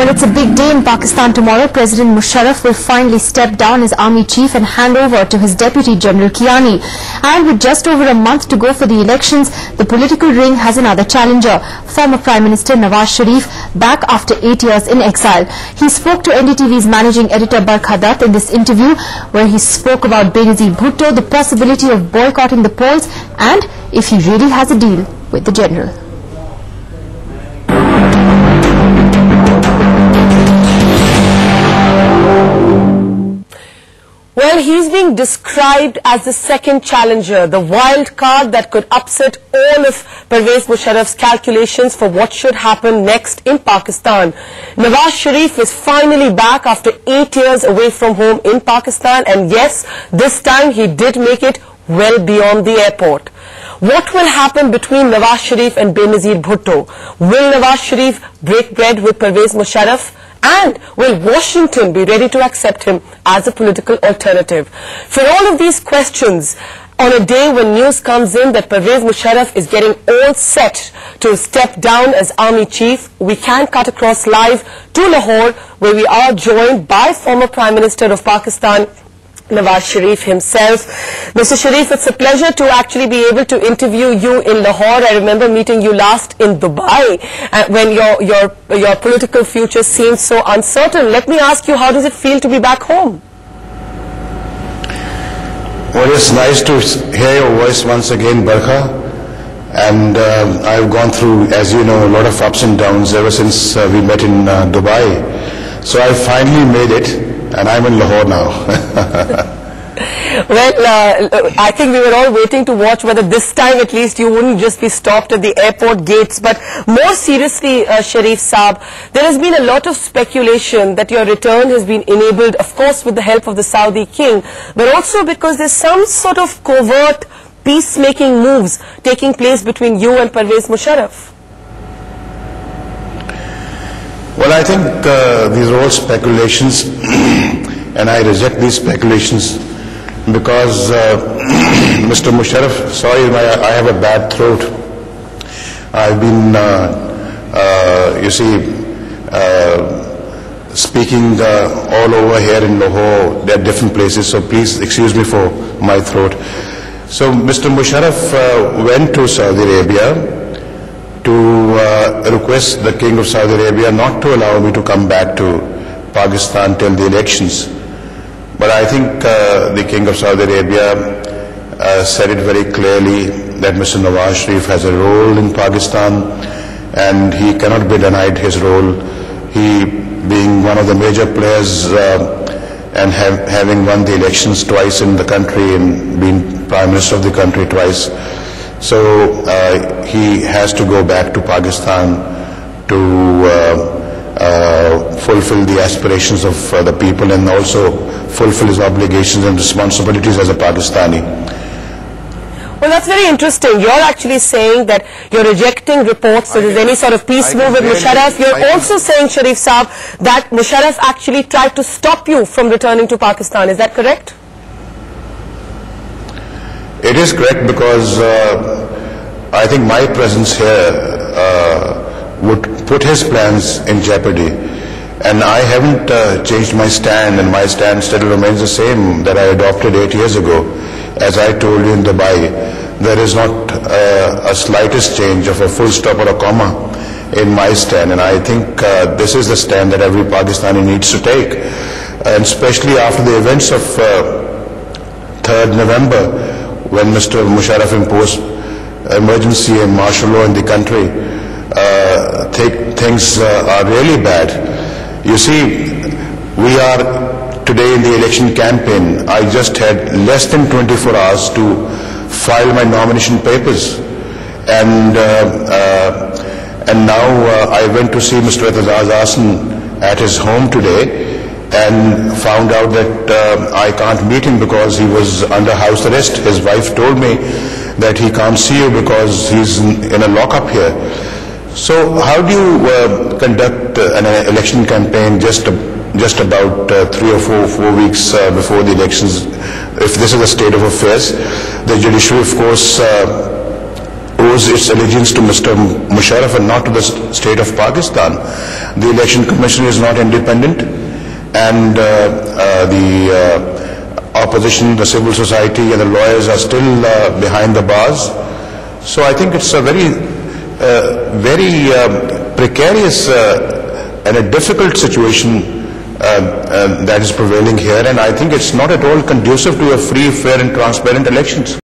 Well, it's a big day in Pakistan tomorrow. President Musharraf will finally step down as army chief and hand over to his deputy General Kiani. And with just over a month to go for the elections, the political ring has another challenger, former Prime Minister Nawaz Sharif, back after 8 years in exile. He spoke to NDTV's managing editor Barkha Dutt in this interview, where he spoke about Benazir Bhutto, the possibility of boycotting the polls, and if he really has a deal with the general. Well, he's being described as the second challenger, the wild card that could upset all of Pervez Musharraf's calculations for what should happen next in Pakistan. Nawaz Sharif is finally back after 8 years away from home in Pakistan, and yes, this time he did make it well beyond the airport. What will happen between Nawaz Sharif and Benazir Bhutto? Will Nawaz Sharif break bread with Pervez Musharraf? And will Washington be ready to accept him as a political alternative? For all of these questions, on a day when news comes in that Pervez Musharraf is getting all set to step down as army chief, we can cut across live to Lahore, where we are joined by former Prime Minister of Pakistan, Nawaz Sharif himself. Mr. Sharif, it's a pleasure to actually be able to interview you in Lahore. I remember meeting you last in Dubai when your political future seemed so uncertain. Let me ask you, how does it feel to be back home? Well, it's nice to hear your voice once again, Barkha. And I've gone through, as you know, a lot of ups and downs ever since we met in Dubai. So I finally made it, and I'm in Lahore now. Well, I think we were all waiting to watch whether this time at least you wouldn't just be stopped at the airport gates. But more seriously, Sharif Saab, there has been a lot of speculation that your return has been enabled, of course, with the help of the Saudi king, but also because there's some sort of covert peacemaking moves taking place between you and Pervez Musharraf. Well, I think these are all speculations, and I reject these speculations because Mr. Musharraf, sorry, I have a bad throat. I've been, you see, speaking all over here in Lahore, at different places, so please excuse me for my throat. So Mr. Musharraf went to Saudi Arabia to request the King of Saudi Arabia not to allow me to come back to Pakistan till the elections. But I think the King of Saudi Arabia said it very clearly that Mr. Nawaz Sharif has a role in Pakistan and he cannot be denied his role. He being one of the major players and having won the elections twice in the country and being Prime Minister of the country twice. So he has to go back to Pakistan to fulfill the aspirations of the people and also fulfill his obligations and responsibilities as a Pakistani. Well, that's very interesting. You're actually saying that you're rejecting reports that there's any sort of peace move with Musharraf. You're also saying, Sharif Saab, that Musharraf actually tried to stop you from returning to Pakistan. Is that correct? It is correct because I think my presence here would put his plans in jeopardy. And I haven't changed my stand, and my stand still remains the same that I adopted 8 years ago. As I told you in Dubai, there is not a slightest change of a full stop or a comma in my stand. And I think this is the stand that every Pakistani needs to take. And especially after the events of 3rd November, when Mr. Musharraf imposed emergency and martial law in the country, things are really bad. You see, we are today in the election campaign. I just had less than 24 hours to file my nomination papers, and now I went to see Mr. Etazaz Ahsan at his home today and found out that I can't meet him because he was under house arrest. His wife told me that he can't see you because he's in a lockup here. So how do you conduct an election campaign just about 3 or 4 weeks before the elections, if this is a state of affairs? The judiciary, of course, owes its allegiance to Mr. Musharraf and not to the state of Pakistan. The Election Commission is not independent, and the opposition, the civil society and the lawyers are still behind the bars. So I think it's a very precarious and a difficult situation that is prevailing here, and I think it's not at all conducive to a free, fair and transparent elections.